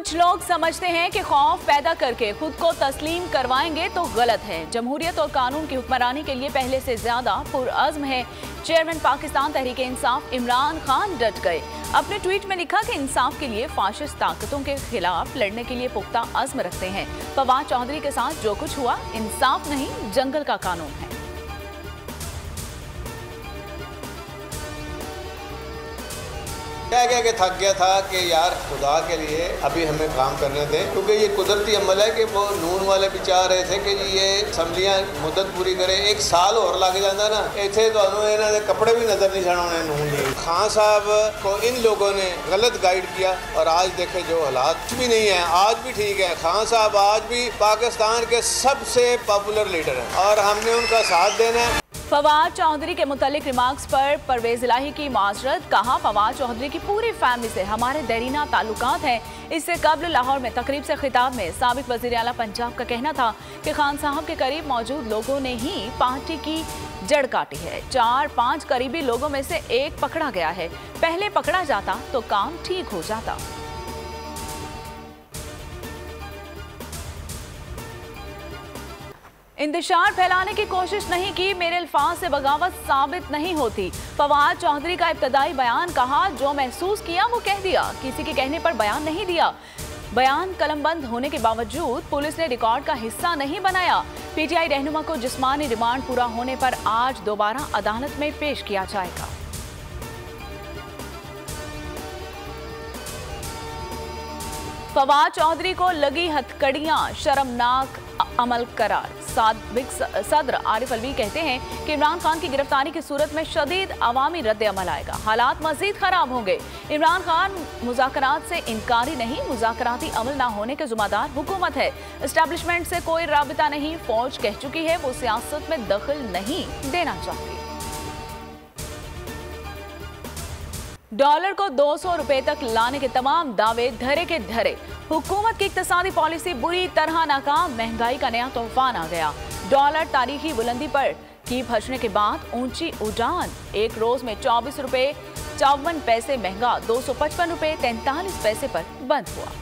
कुछ लोग समझते हैं कि खौफ पैदा करके खुद को तस्लीम करवाएंगे तो गलत है। जमहूरियत और कानून की हुक्मरानी के लिए पहले से ज्यादा पुरअज़्म है। चेयरमैन पाकिस्तान तहरीक-ए-इंसाफ इमरान खान डट गए। अपने ट्वीट में लिखा कि इंसाफ के लिए फाशिस्ट ताकतों के खिलाफ लड़ने के लिए पुख्ता अज़्म रखते हैं। फवाद चौधरी के साथ जो कुछ हुआ इंसाफ नहीं, जंगल का कानून है। कह के थक गया था कि यार खुदा के लिए अभी हमें काम करने दें, क्योंकि ये कुदरती अमल है कि वो नून वाले भी चाह रहे थे कि ये असम्बलियां मुद्दत पूरी करें। एक साल और लग जाता ना, इतने तो इन्होंने कपड़े भी नजर नहीं छाने नून लिए। खान साहब को इन लोगों ने गलत गाइड किया और आज देखे जो हालात कुछ भी नहीं है। आज भी ठीक है, खान साहब आज भी पाकिस्तान के सबसे पॉपुलर लीडर हैं और हमने उनका साथ देना है। फवाद चौधरी के मुतालिक रिमार्क्स पर परवेज इलाही की माजरत। कहा, फवाद चौधरी की पूरी फैमिली से हमारे देरीना ताल्लुकात हैं। इससे कबल लाहौर में तकरीब से खिताब में साबिक वज़ीर आला पंजाब का कहना था कि खान साहब के करीब मौजूद लोगों ने ही पार्टी की जड़ काटी है। 4-5 करीबी लोगों में से एक पकड़ा गया है। पहले पकड़ा जाता तो काम ठीक हो जाता। इंतशार फैलाने की कोशिश नहीं की, मेरे अल्फाज से बगावत साबित नहीं होती। फवाद चौधरी का इब्तदाई बयान। कहा, जो महसूस किया वो कह दिया, किसी के कहने पर बयान नहीं दिया। बयान कलमबंद होने के बावजूद पुलिस ने रिकॉर्ड का हिस्सा नहीं बनाया। पीटीआई रहनुमा को जिस्मानी रिमांड पूरा होने पर आज दोबारा अदालत में पेश किया जाएगा। फवाद चौधरी को लगी हथकड़ियां शर्मनाक अमल करार। साबिक सदर आरिफ अलवी कहते हैं कि इमरान खान की गिरफ्तारी की सूरत में शदीद अवामी रद्द अमल आएगा, हालात मजीद खराब होंगे। इमरान खान मुज़ाकरात से इनकारी नहीं, मुज़ाकराती अमल ना होने के ज़िम्मेदार हुकूमत है। एस्टैब्लिशमेंट से कोई राबिता नहीं, फौज कह चुकी है वो सियासत में दखल नहीं देना चाहती। डॉलर को 200 रुपए तक लाने के तमाम दावे धरे के धरे। हुकूमत की इक्तिसादी पॉलिसी बुरी तरह नाकाम। महंगाई का नया तूफान आ गया। डॉलर तारीखी बुलंदी पर की भजने के बाद ऊंची उड़ान। एक रोज में 24 रुपए 54 पैसे महंगा 255 रुपए 43 पैसे पर बंद हुआ।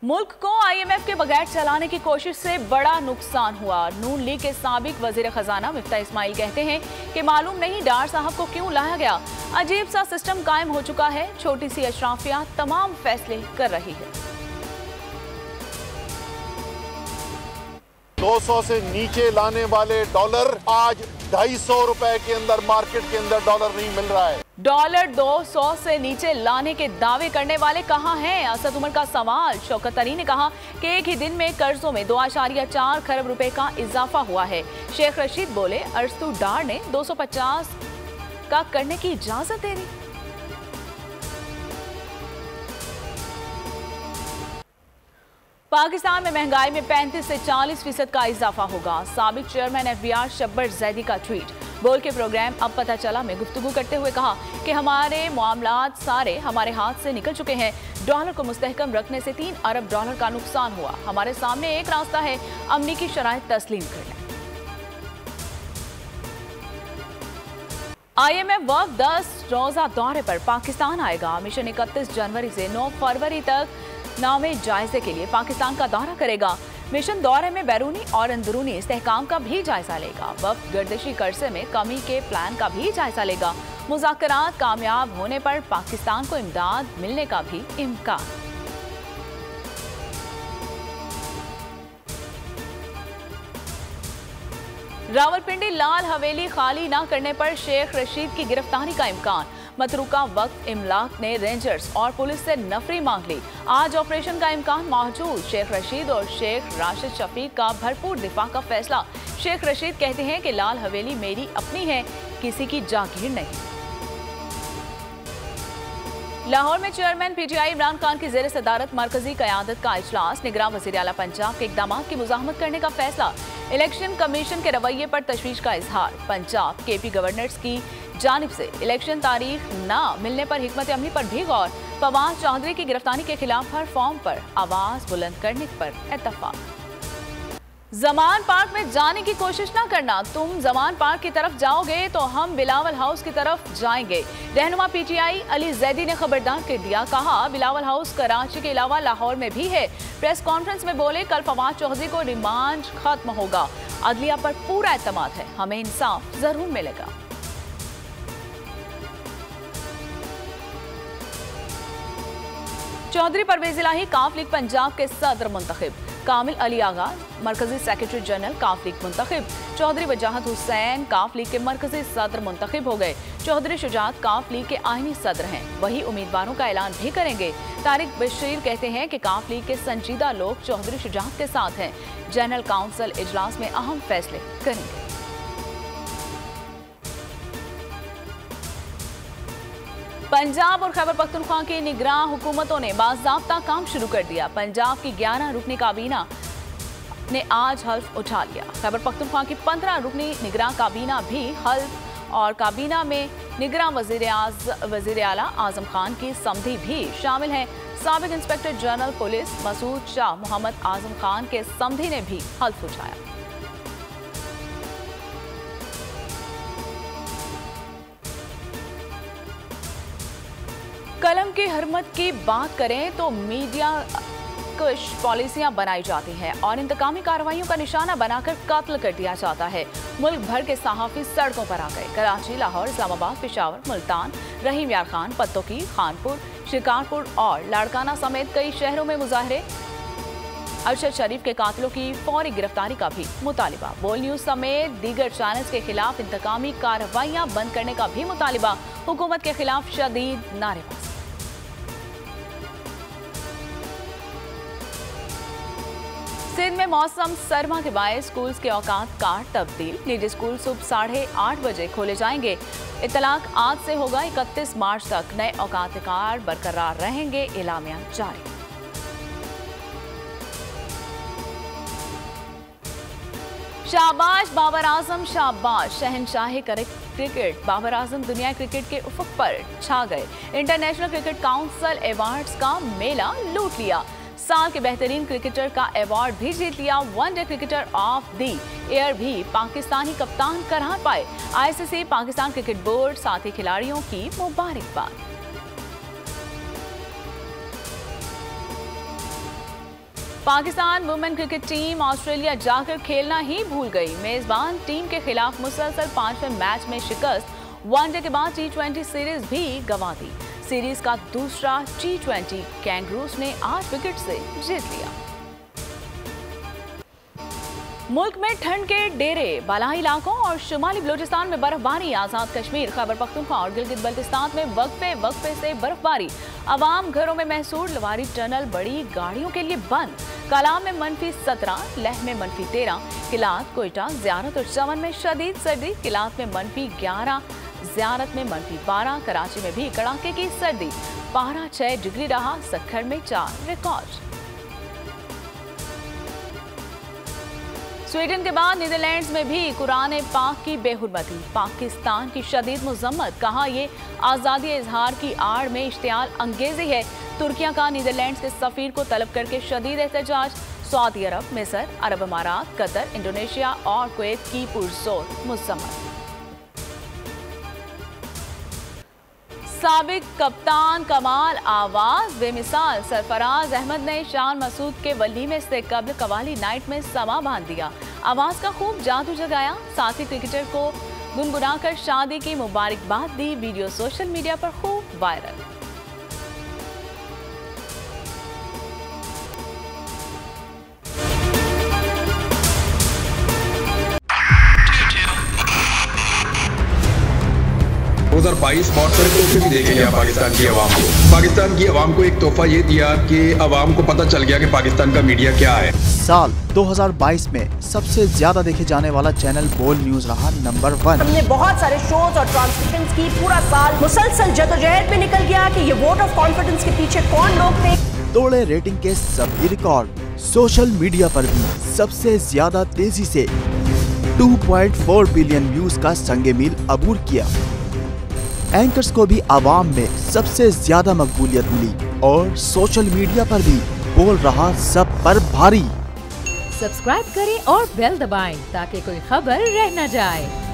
मुल्क को IMF के बगैर चलाने की कोशिश से बड़ा नुकसान हुआ। नून लीग के साबिक वजीर खजाना मिफ्ताह इस्माइल कहते हैं कि मालूम नहीं डार साहब को क्यों लाया गया। अजीब सा सिस्टम कायम हो चुका है, छोटी सी अशराफिया तमाम फैसले कर रही है। 200 से नीचे लाने वाले डॉलर आज 250 रुपए के अंदर मार्केट के अंदर डॉलर नहीं मिल रहा है। डॉलर 200 से नीचे लाने के दावे करने वाले कहां हैं? असद उमर का सवाल। शौकत अली ने कहा कि एक ही दिन में कर्जों में 2.4 खरब रुपए का इजाफा हुआ है। शेख रशीद बोले, अरस्तु डार ने 250 का करने की इजाजत दे दी। पाकिस्तान में महंगाई में 35 से 40% का इजाफा होगा। साबिक चेयरमैन FBR शब्बर जैदी का ट्वीट। बोल के प्रोग्राम अब पता चला में गुफ्तगू करते हुए कहा कि हमारे मामलात सारे हमारे हाथ से निकल चुके हैं। डॉलर को मुस्तहकम रखने से 3 अरब डॉलर का नुकसान हुआ। हमारे सामने एक रास्ता है, अमनी की शराइत तस्लीम करना। IMF वक्त 10 रोजा दौरे पर पाकिस्तान आएगा। मिशन 31 जनवरी से 9 फरवरी तक नामे जायजे के लिए पाकिस्तान का दौरा करेगा। मिशन दौरे में बैरूनी और अंदरूनी इस्तेहकाम का भी जायजा लेगा। वक्त गर्दिशी कर्जे में कमी के प्लान का भी जायजा लेगा। मुज़ाकरात कामयाब होने पर पाकिस्तान को इमदाद मिलने का भी इम्कान। रावलपिंडी लाल हवेली खाली न करने पर शेख रशीद की गिरफ्तारी का इम्कान। मतरूका वक्त इमलाक ने रेंजर्स और पुलिस से नफरी मांग ली। आज ऑपरेशन का इम्कान मौजूद। शेख रशीद और शेख राशिद शफीक का भरपूर दिफा का फैसला। शेख रशीद कहते हैं कि लाल हवेली मेरी अपनी है, किसी की जागीर नहीं। लाहौर में चेयरमैन PTI इमरान खान की जेर सदारत मरकजी क़यादत का इजलास। निगरान वज़ीर आला पंजाब के इक़दामात की मुज़ाहमत करने का फैसला। इलेक्शन कमीशन के रवैये पर तशवीश का इजहार। पंजाब KP गवर्नर्स की जानिब से इलेक्शन तारीख न मिलने पर हिकमत अमली पर भी गौर। फवाद चौधरी की गिरफ्तारी के खिलाफ हर फॉर्म पर आवाज बुलंद करने पर इत्तफाक। जमान पार्क में जाने की कोशिश ना करना, तुम जमान पार्क की तरफ जाओगे तो हम बिलावल हाउस की तरफ जाएंगे। रहनुमा पीटीआई अली जैदी ने खबरदार कर दिया, कहा बिलावल हाउस कराची के अलावा लाहौर में भी है। प्रेस कॉन्फ्रेंस में बोले, कल फवाद चौधरी को रिमांड खत्म होगा, अदलिया पर पूरा एतमाद है, हमें इंसाफ जरूर मिलेगा। चौधरी परवेज इलाही काफ लीग पंजाब के सदर मुंतखब। कामिल अली आगा मरकजी सेक्रेटरी जनरल काफ लीग मुंतखब। चौधरी वजाहत हुसैन काफ लीग के मरकजी सदर मुंतखब हो गए। चौधरी शुजात काफ लीग के आईनी सदर हैं, वही उम्मीदवारों का ऐलान भी करेंगे। तारिक बशीर कहते हैं कि काफ लीग के संजीदा लोग चौधरी शुजात के साथ हैं, जनरल काउंसिल इजलास में अहम फैसले करेंगे। पंजाब और खैबर पख्तूनख्वा की निगरां हुकूमतों ने बाज़ाब्ता काम शुरू कर दिया। पंजाब की 11 रुकनी काबीना ने आज हल्फ उठा लिया। खैबर पख्तूनख्वा की 15 रुकनी निगरां काबीना भी हल्फ, और काबीना में निगरां वज़ीर आला आज़म खान की समधी भी शामिल हैं। साबिक inspector general police Masood Shah Mohammad Azam Khan के समधी ने भी हल्फ उठाया। कलम की हरमत की बात करें तो मीडिया कुछ पॉलिसियां बनाई जाती हैं और इंतकामी कार्रवाइयों का निशाना बनाकर कत्ल कर दिया जाता है। मुल्क भर के सहाफी सड़कों पर आ गए। कराची, लाहौर, इस्लामाबाद, पेशावर, मुल्तान, रहीम यार खान, पत्तोकी, खानपुर, शिकारपुर और लाड़काना समेत कई शहरों में मुजाहरे। अरशद शरीफ के कातिलों की फौरी गिरफ्तारी का भी मुतालिबा। बोल न्यूज समेत दीगर चैनल्स के खिलाफ इंतकामी कार्रवाइयां बंद करने का भी मुतालिबा। हुकूमत के खिलाफ शदीद नारेबाजी। सिंध में मौसम सरमा के बायस स्कूल्स के औकात कार तब्दील। निजी स्कूल सुबह 8:30 बजे खोले जाएंगे। इतलाक आज से होगा 31 मार्च तक। नए औकात कार बरकरार रहेंगे, इलामिया जारी। शाबाश बाबर आजम, शाबाश शहनशाह क्रिकेट। बाबर आजम दुनिया क्रिकेट के उफक पर छा गए। इंटरनेशनल क्रिकेट काउंसिल अवार्ड्स का मेला लूट लिया। साल के बेहतरीन क्रिकेटर का अवार्ड भी जीत लिया। One day cricketer of the year भी पाकिस्तानी कप्तान करार पाए। आईसीसी, पाकिस्तान क्रिकेट बोर्ड, साथी खिलाड़ियों की मुबारकबाद। Pakistan women cricket team Australia जाकर खेलना ही भूल गई। मेजबान टीम के खिलाफ मुसलसल 5वें मैच में शिकस्त। वनडे के बाद T20 सीरीज भी गंवा दी। सीरीज का दूसरा T20 कैंगरूज ने 8 विकेट से जीत लिया। मुल्क में ठंड के डेरे, बालाई इलाकों और शुमाली बलोचिस्तान में बर्फबारी। आजाद कश्मीर, खैबर पख्तूनख्वा और गिलगित बल्तिस्तान में वक्फे से बर्फबारी। अवाम घरों में महसूर। लवारी टनल बड़ी गाड़ियों के लिए बंद। कलाम में -17, लह में -13, किलात, कोयटा, ज़ियारत और चमन में शदीद सर्दी। किलात में -11, ज़ियारत में -12। कराची में भी कड़ाके की सर्दी। पारा 6 डिग्री रहा। सक्खर में 4 रिकॉर्ड। स्वीडन के बाद नीदरलैंड्स में भी कुरान पाक की बेहुरमती। पाकिस्तान की शदीद मुजम्मत। कहा ये आज़ादी इजहार की आड़ में इश्तियाल अंगेजी है। तुर्किया का नीदरलैंड्स के सफीर को तलब करके शदीद एहतजाज। सऊदी अरब, मिस्र, अरब अमारात, कतर, इंडोनेशिया और कुवैत की पुरजोर मुजम्मत। साबिक कप्तान कमाल आवाज बेमिसाल। सरफराज अहमद ने शान मसूद के वलीमे से कबल कवाली नाइट में समा बांध दिया। आवाज का खूब जादू जगाया। साथी क्रिकेटर को गुनगुनाकर शादी की मुबारकबाद दी। वीडियो सोशल मीडिया पर खूब वायरल। बहुत तोहफे भी देके गया पाकिस्तान की आवाम को। पाकिस्तान की आवाम को एक तोहफा ये दिया कि आवाम को पता चल गया कि पाकिस्तान का मीडिया क्या है। साल 2022 में सबसे ज्यादा देखे जाने वाला चैनल बोल न्यूज रहा नंबर 1। हमने बहुत सारे शोज और ट्रांसमिशंस की। पूरा साल मुसलसल जदोजहद में निकल गया कि ये वोट ऑफ कॉन्फिडेंस के पीछे कौन लोग थे। तोड़े रेटिंग के सभी रिकॉर्ड। सोशल मीडिया पर भी सबसे ज्यादा तेजी से 2.4 बिलियन व्यूज का संगे मील अबूर किया। एंकर्स को भी आवाम में सबसे ज्यादा मकबूलियत मिली और सोशल मीडिया पर भी बोल रहा सब पर भारी। सब्सक्राइब करें और बेल दबाएं ताकि कोई खबर रह न जाए।